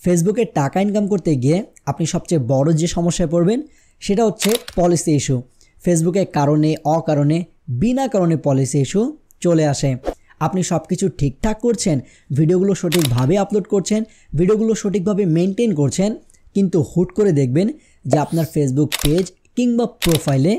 ফেসবুকে টাকা ইনকাম করতে গিয়ে আপনি সবচেয়ে বড় যে সমস্যায় পড়বেন সেটা হচ্ছে পলিসি ইস্যু। ফেসবুকে কারণে অকারণে বিনা কারণে পলিসি ইস্যু চলে আসে। আপনি সব কিছু ঠিকঠাক করছেন, ভিডিওগুলো সঠিকভাবে আপলোড করছেন, ভিডিওগুলো সঠিকভাবে মেনটেন করছেন, কিন্তু হুট করে দেখবেন যে আপনার ফেসবুক পেজ কিংবা প্রোফাইলে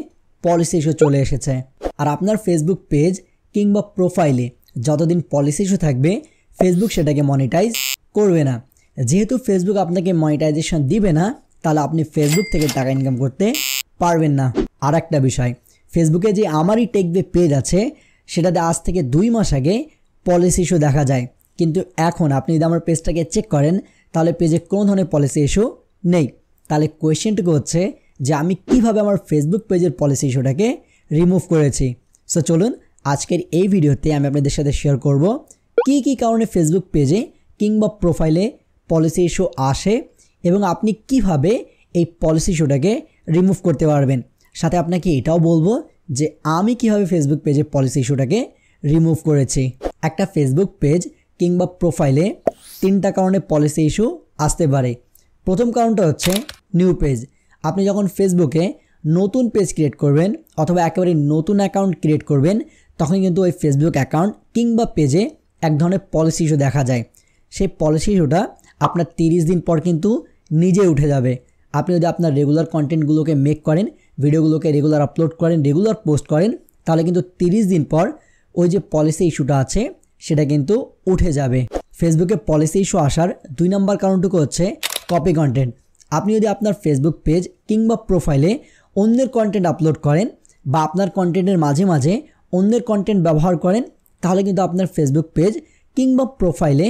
পলিসি ইস্যু চলে এসেছে। আর আপনার ফেসবুক পেজ কিংবা প্রোফাইলে যতদিন পলিসি ইস্যু থাকবে ফেসবুক সেটাকে মনিটাইজ করবে না। যেহেতু ফেসবুক আপনাকে মনিটাইজেশন দিবে না, তাহলে আপনি ফেসবুক থেকে টাকা ইনকাম করতে পারবেন না। আর একটা বিষয়, ফেসবুকে যে আমারই টেক বে পেজ আছে সেটাতে আজ থেকে 2 মাস আগে পলিসি ইস্যু দেখা যায়, কিন্তু এখন আপনি যদি আমার পেজটাকে চেক করেন তাহলে পেজে কোনো ধরনের পলিসি ইস্যু নেই। তাহলে কোয়েশ্চেনটুকু হচ্ছে যে আমি কিভাবে আমার ফেসবুক পেজের পলিসি ইস্যুটাকে রিমুভ করেছি। সো চলুন আজকের এই ভিডিওতে আমি আপনাদের সাথে শেয়ার করব কি কারণে ফেসবুক পেজে কিংবা প্রোফাইলে পলিসি ইস্যু আসে এবং আপনি কিভাবে এই পলিসি ইস্যুটাকে রিমুভ করতে পারবেন। সাথে আপনাকে এটাও বলবো যে আমি কিভাবে ফেসবুক পেজে পলিসি ইস্যুটাকে রিমুভ করেছি। একটা ফেসবুক পেজ কিংবা প্রোফাইলে 3টা কারণে পলিসি ইস্যু আসতে পারে। প্রথম কারণটা হচ্ছে নিউ পেজ। আপনি যখন ফেসবুকে নতুন পেজ ক্রিয়েট করবেন অথবা একেবারে নতুন অ্যাকাউন্ট ক্রিয়েট করবেন, তখন কিন্তু ওই ফেসবুক অ্যাকাউন্ট কিংবা পেজে এক ধরনের পলিসি ইস্যু দেখা যায়। সেই পলিসি ইস্যুটা আপনার 30 দিন পর কিন্তু নিজে উঠে যাবে। আপনি যদি আপনার রেগুলার কন্টেন্টগুলোকে মেক করেন, ভিডিওগুলোকে রেগুলার আপলোড করেন, রেগুলার পোস্ট করেন, তাহলে কিন্তু 30 দিন পর ওই যে পলিসি ইস্যুটা আছে সেটা কিন্তু উঠে যাবে। ফেসবুকে পলিসি ইস্যু আসার 2 নম্বর কারণটুকু হচ্ছে কপি কন্টেন্ট। আপনি যদি আপনার ফেসবুক পেজ কিংবা প্রোফাইলে অন্যের কন্টেন্ট আপলোড করেন বা আপনার কন্টেন্টের মাঝে মাঝে অন্যের কন্টেন্ট ব্যবহার করেন, তাহলে কিন্তু আপনার ফেসবুক পেজ কিংবা প্রোফাইলে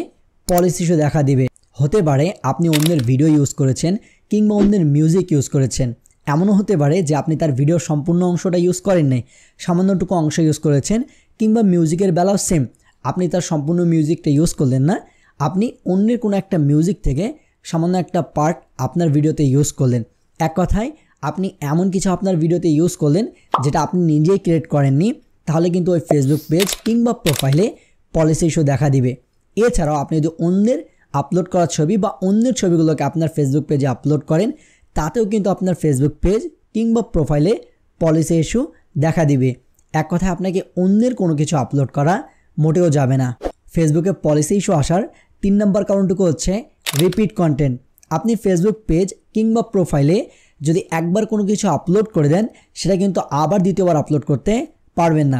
পলিসি ইস্যু দেখা দিবে। হতে পারে আপনি অন্যের ভিডিও ইউজ করেছেন কিংবা অন্যের মিউজিক ইউজ করেছেন। এমনও হতে পারে যে আপনি তার ভিডিওর সম্পূর্ণ অংশটা ইউজ করেন নাই, সামান্যটুকু অংশ ইউজ করেছেন, কিংবা মিউজিকের বেলাও সেম, আপনি তার সম্পূর্ণ মিউজিকটা ইউজ করলেন না, আপনি অন্যের কোনো একটা মিউজিক থেকে সামান্য একটা পার্ট আপনার ভিডিওতে ইউজ করলেন। এক কথায় আপনি এমন কিছু আপনার ভিডিওতে ইউজ করলেন যেটা আপনি নিজেই ক্রিয়েট করেননি, তাহলে কিন্তু ওই ফেসবুক পেজ কিংবা প্রোফাইলে পলিসি ইস্যু দেখা দিবে। এছাড়াও আপনি যদি অন্যের আপলোড করা ছবি বা অন্যের ছবিগুলোকে আপনার ফেসবুক পেজে আপলোড করেন, তাতেও কিন্তু আপনার ফেসবুক পেজ কিংবা প্রোফাইলে পলিসি ইস্যু দেখা দিবে। এক কথায় আপনাকে অন্যের কোনো কিছু আপলোড করা মোটেও যাবে না। ফেসবুকে পলিসি ইস্যু আসার 3 নম্বর কারণটুকু হচ্ছে রিপিট কন্টেন্ট। আপনি ফেসবুক পেজ কিংবা প্রোফাইলে যদি একবার কোনো কিছু আপলোড করে দেন, সেটা কিন্তু আবার দ্বিতীয়বার আপলোড করতে পারবেন না।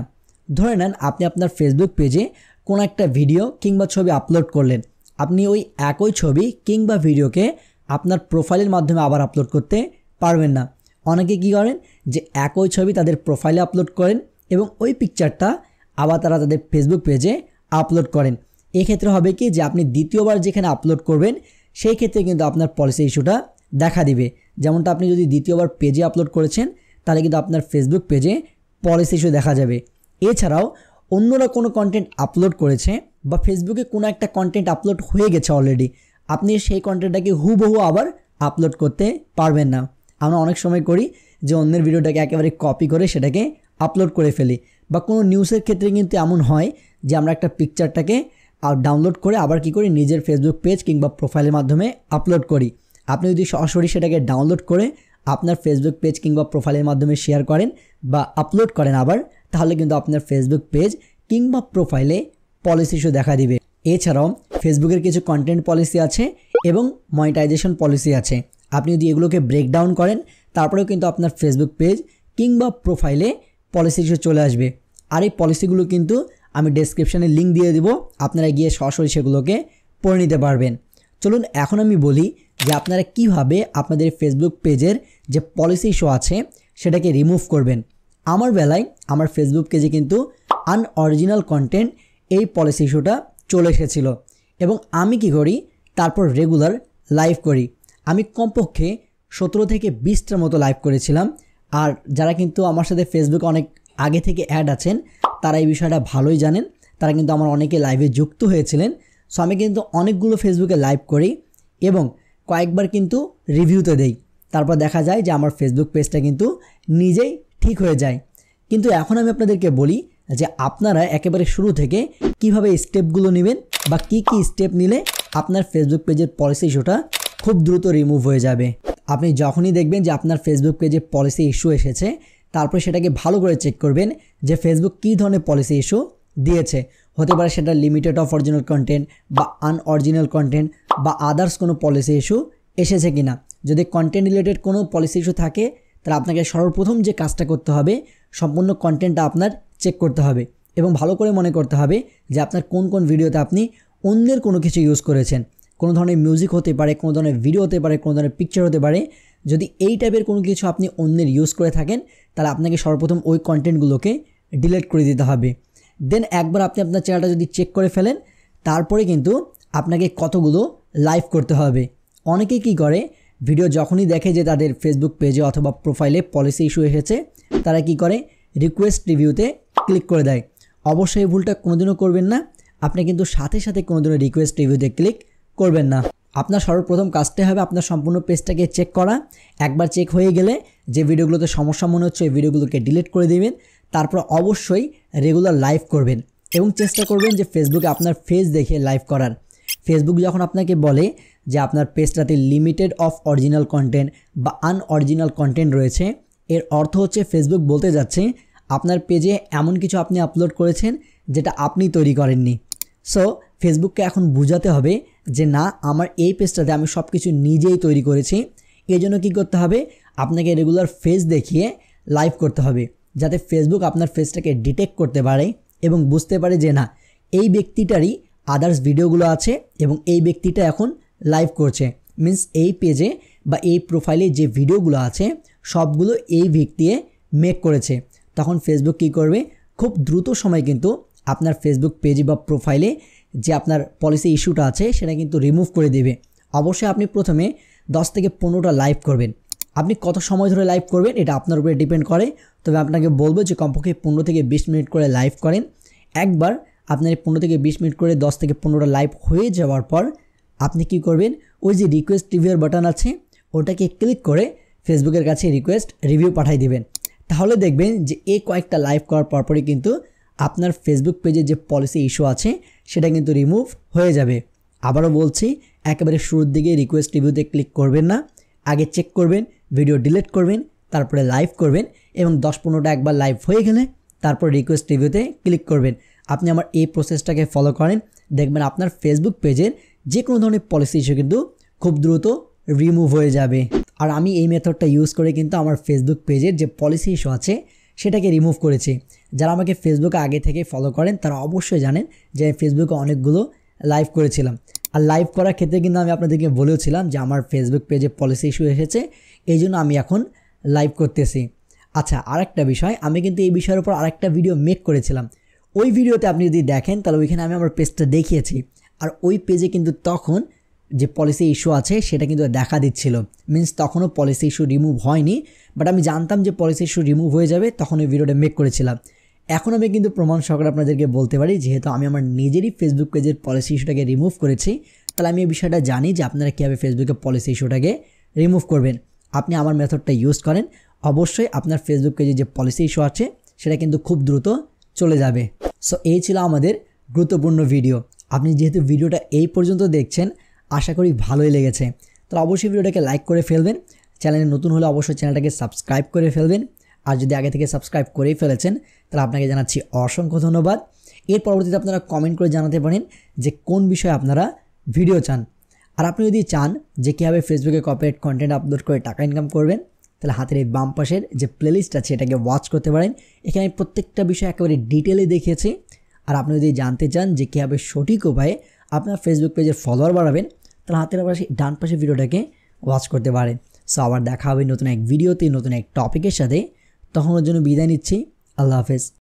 ধরে নেন আপনি আপনার ফেসবুক পেজে কোনো একটা ভিডিও কিংবা ছবি আপলোড করলেন, আপনি ওই একই ছবি কিংবা ভিডিওকে আপনার প্রোফাইলের মাধ্যমে আবার আপলোড করতে পারবেন না। অনেকে কী করেন যে একই ছবি তাদের প্রোফাইলে আপলোড করেন এবং ওই পিকচারটা আবার তারা তাদের ফেসবুক পেজে আপলোড করেন। এক্ষেত্রে হবে কি যে আপনি দ্বিতীয়বার যেখানে আপলোড করবেন সেই ক্ষেত্রে কিন্তু আপনার পলিসি ইস্যুটা দেখা দিবে। যেমনটা আপনি যদি দ্বিতীয়বার পেজে আপলোড করেছেন তাহলে কিন্তু আপনার ফেসবুক পেজে পলিসি ইস্যু দেখা যাবে। এছাড়াও অন্যরা কোনো কন্টেন্ট আপলোড করেছে বা ফেসবুকে কোনো একটা কন্টেন্ট আপলোড হয়ে গেছে অলরেডি, আপনি সেই কন্টেন্টটাকে হুবহু আবার আপলোড করতে পারবেন না। আমরা অনেক সময় করি যে অন্যের ভিডিওটাকে একেবারে কপি করে সেটাকে আপলোড করে ফেলি, বা কোনো নিউজের ক্ষেত্রে কিন্তু এমন হয় যে আমরা একটা পিকচারটাকে ডাউনলোড করে আবার কি করি নিজের ফেসবুক পেজ কিংবা প্রোফাইলের মাধ্যমে আপলোড করি। আপনি যদি সরাসরি সেটাকে ডাউনলোড করে আপনার ফেসবুক পেজ কিংবা প্রোফাইলের মাধ্যমে শেয়ার করেন বা আপলোড করেন আবার, তাহলে কিন্তু আপনার ফেসবুক পেজ কিংবা প্রোফাইলে পলিসি ইস্যু দেখা দিবে। এছাড়াও ফেসবুকের কিছু কন্টেন্ট পলিসি আছে এবং মনিটাইজেশন পলিসি আছে। আপনি যদি এগুলোকে ব্রেকডাউন করেন তারপরেও কিন্তু আপনার ফেসবুক পেজ কিংবা প্রোফাইলে পলিসি ইস্যু চলে আসবে। আর এই পলিসিগুলো কিন্তু আমি ডেসক্রিপশানে লিঙ্ক দিয়ে দেব, আপনারা গিয়ে সরাসরি সেগুলোকে পড়ে নিতে পারবেন। চলুন এখন আমি বলি যে আপনারা কিভাবে আপনাদের ফেসবুক পেজের যে পলিসি ইস্যু আছে সেটাকে রিমুভ করবেন। আমার বেলায় আমার ফেসবুক পেজে কিন্তু আনঅরিজিনাল কন্টেন্ট এই পলিসি ইস্যুটা চলে এসেছিল এবং আমি কি করি তারপর রেগুলার লাইভ করি। আমি কমপক্ষে 17 থেকে 20টার মতো লাইভ করেছিলাম। আর যারা কিন্তু আমার সাথে ফেসবুকে অনেক আগে থেকে অ্যাড আছেন তারা এই বিষয়টা ভালোই জানেন, তারা কিন্তু আমার অনেকে লাইভে যুক্ত হয়েছিলেন। সো আমি কিন্তু অনেকগুলো ফেসবুকে লাইভ করি এবং কয়েকবার কিন্তু রিভিউতে দেই, তারপর দেখা যায় যে আমার ফেসবুক পেজটা কিন্তু নিজেই ঠিক হয়ে যায়। কিন্তু এখন আমি আপনাদেরকে বলি যে আপনারা একেবারে শুরু থেকে কিভাবে স্টেপগুলো নেবেন বা কি স্টেপ নিলে আপনার ফেসবুক পেজের পলিসি ইস্যুটা খুব দ্রুত রিমুভ হয়ে যাবে। আপনি যখনই দেখবেন যে আপনার ফেসবুক পেজে পলিসি ইস্যু এসেছে, তারপরে সেটাকে ভালো করে চেক করবেন যে ফেসবুক কী ধরনের পলিসি ইস্যু দিয়েছে। হতে পারে সেটা লিমিটেড অফ অরিজিনাল কন্টেন্ট বা আনঅরিজিনাল কন্টেন্ট বা আদার্স কোনো পলিসি ইস্যু এসেছে কিনা। যদি কন্টেন্ট রিলেটেড কোনো পলিসি ইস্যু থাকে তাহলে আপনাকে সর্বপ্রথম যে কাজটা করতে হবে, সম্পূর্ণ কন্টেন্টটা আপনার চেক করতে হবে এবং ভালো করে মনে করতে হবে যে আপনার কোন কোন ভিডিওতে আপনি অন্যের কোনো কিছু ইউজ করেছেন। কোনো ধরনের মিউজিক হতে পারে, কোনো ধরনের ভিডিও হতে পারে, কোনো ধরনের পিকচার হতে পারে। যদি এই টাইপের কোনো কিছু আপনি অন্যের ইউজ করে থাকেন তাহলে আপনাকে সর্বপ্রথম ওই কন্টেন্টগুলোকে ডিলিট করে দিতে হবে। দেন একবার আপনি আপনার চ্যানেলটা যদি চেক করে ফেলেন, তারপরে কিন্তু আপনাকে কতগুলো লাইভ করতে হবে। অনেকেই কী করে, ভিডিও যখনই দেখে যে তাদের ফেসবুক পেজে অথবা প্রোফাইলে পলিসি ইস্যু এসেছে, তারা কি করে রিকোয়েস্ট রিভিউতে ক্লিক করে দেয়। অবশ্যই এই ভুলটা কোনোদিনও করবেন না। আপনি কিন্তু সাথে সাথে কোনোদিনও রিকোয়েস্ট রিভিউতে ক্লিক করবেন না। আপনার সর্বপ্রথম কাজটাই হবে আপনার সম্পূর্ণ পেজটাকে চেক করা। একবার চেক হয়ে গেলে যে ভিডিওগুলোতে সমস্যা মনে হচ্ছে এই ভিডিওগুলোকে ডিলিট করে দেবেন। তারপর অবশ্যই রেগুলার লাইভ করবেন এবং চেষ্টা করবেন যে ফেসবুকে আপনার ফেস দেখে লাইভ করার। ফেসবুক যখন আপনাকে বলে যে আপনার পেজটাতে লিমিটেড অফ অরিজিনাল কন্টেন্ট বা আনঅরিজিনাল কন্টেন্ট রয়েছে, এর অর্থ হচ্ছে ফেসবুক বলতে যাচ্ছে আপনার পেজে এমন কিছু আপনি আপলোড করেছেন যেটা আপনি তৈরি করেননি। সো ফেসবুককে এখন বোঝাতে হবে যে না, আমার এই পেজটাতে আমি সব কিছু নিজেই তৈরি করেছি। এই জন্য কী করতে হবে, আপনাকে রেগুলার ফেস দেখিয়ে লাইভ করতে হবে, যাতে ফেসবুক আপনার ফেসটাকে ডিটেক্ট করতে পারে এবং বুঝতে পারে যে না, এই ব্যক্তিটারই আদার্স ভিডিওগুলো আছে এবং এই ব্যক্তিটা এখন লাইভ করছে। মিন্স এই পেজে বা এই প্রোফাইলে যে ভিডিওগুলো আছে সবগুলো এই ব্যক্তি মেক করেছে। তখন ফেসবুক কী করবে, খুব দ্রুত সময় কিন্তু আপনার ফেসবুক পেজে বা প্রোফাইলে যে আপনার পলিসি ইস্যুটা আছে সেটা কিন্তু রিমুভ করে দেবে। অবশ্যই আপনি প্রথমে 10 থেকে 15টা লাইভ করবেন। আপনি কত সময় ধরে লাইভ করবেন এটা আপনার উপরে ডিপেন্ড করে, তবে আপনাকে বলবো যে কমপক্ষে 15 থেকে 20 মিনিট করে লাইভ করেন। একবার আপনার 15 থেকে 20 মিনিট করে 10 থেকে 15টা লাইভ হয়ে যাওয়ার পর আপনি কি করবেন, ওই যে রিকোয়েস্ট রিভিউর বাটন আছে ওটাকে ক্লিক করে ফেসবুকের কাছে রিকোয়েস্ট রিভিউ পাঠিয়ে দিবেন। তাহলে দেখবেন যে এই কয়েকটা লাইভ করার পরপরই কিন্তু আপনার ফেসবুক পেজে যে পলিসি ইস্যু আছে সেটা কিন্তু রিমুভ হয়ে যাবে। আবারও বলছি, একেবারে শুরুর দিকে রিকোয়েস্ট রিভিউতে ক্লিক করবেন না, আগে চেক করবেন, ভিডিও ডিলিট করবেন, তারপরে লাইভ করবেন এবং 10-15টা একবার লাইভ হয়ে গেলে তারপর রিকোয়েস্ট রিভিউতে ক্লিক করবেন। আপনি আমার এই প্রসেসটাকে ফলো করেন, দেখবেন আপনার ফেসবুক পেজের যে কোনো ধরনের পলিসি ইস্যু কিন্তু খুব দ্রুত রিমুভ হয়ে যাবে। আর আমি এই মেথডটা ইউজ করে কিন্তু আমার ফেসবুক পেজের যে পলিসি ইস্যু আছে সেটাকে রিমুভ করেছি। যারা আমাকে ফেসবুকে আগে থেকে ফলো করেন তারা অবশ্যই জানেন যে আমি ফেসবুকে অনেকগুলো লাইভ করেছিলাম। আর লাইভ করার ক্ষেত্রে কিন্তু আমি আপনাদেরকে বলেওছিলাম যে আমার ফেসবুক পেজে পলিসি ইস্যু এসেছে, এই জন্য আমি এখন লাইভ করতেছি। আচ্ছা, আরেকটা বিষয়, আমি কিন্তু এই বিষয়ের উপর আরেকটা ভিডিও মেক করেছিলাম। ওই ভিডিওতে আপনি যদি দেখেন তাহলে ওইখানে আমি আমার পেজটা দেখিয়েছি। আর ওই পেজে কিন্তু তখন যে পলিসি ইস্যু আছে সেটা কিন্তু দেখা দিচ্ছিল। মিন্স তখনও পলিসি ইস্যু রিমুভ হয়নি, বাট আমি জানতাম যে পলিসি ইস্যু রিমুভ হয়ে যাবে, তখন ওই ভিডিওটা মেক করেছিলাম। এখন আমি কিন্তু প্রমাণ সহকারে আপনাদেরকে বলতে পারি, যেহেতু আমি আমার নিজেরই ফেসবুক পেজের পলিসি ইস্যুটাকে রিমুভ করেছি, তাহলে আমি এই বিষয়টা জানি যে আপনারা কীভাবে ফেসবুকে পলিসি ইস্যুটাকে রিমুভ করবেন। আপনি আমার মেথডটা ইউজ করেন, অবশ্যই আপনার ফেসবুক পেজে যে পলিসি ইস্যু আছে সেটা কিন্তু খুব দ্রুত চলে যাবে। সো এই ছিল আমাদের গুরুত্বপূর্ণ ভিডিও। আপনি যেহেতু ভিডিওটা এই পর্যন্ত দেখছেন, আশা করি ভালোই লেগেছে, তাহলে অবশ্যই ভিডিওটাকে লাইক করে ফেলবেন। চ্যানেলে নতুন হলে অবশ্যই চ্যানেলটাকে সাবস্ক্রাইব করে ফেলবেন। আর যদি আগে থেকে সাবস্ক্রাইব করেই ফেলেছেন তাহলে আপনাকে জানাচ্ছি অসংখ্য ধন্যবাদ। এর পরবর্তীতে আপনারা কমেন্ট করে জানাতে পারেন যে কোন বিষয়ে আপনারা ভিডিও চান। আর আপনি যদি চান যে কীভাবে ফেসবুকে কপিরাইট কন্টেন্ট আপলোড করে টাকা ইনকাম করবেন, তাহলে হাতের এই বাম পাশের যে প্লেলিস্ট আছে এটাকে ওয়াচ করতে পারেন। এখানে প্রত্যেকটা বিষয় একেবারে ডিটেলে দেখিয়েছি। আর আপনি যদি জানতে চান যে কীভাবে সঠিক উপায়ে আপনার ফেসবুক পেজের ফলোয়ার বাড়াবেন, তাহলে হাতের পাশে ডান পাশে ভিডিওটাকে ওয়াচ করতে পারেন। সো আবার দেখা হবে নতুন এক ভিডিওতে, নতুন এক টপিকের সাথে। তখন ওর জন্য বিদায় নিচ্ছি। আল্লাহ হাফেজ।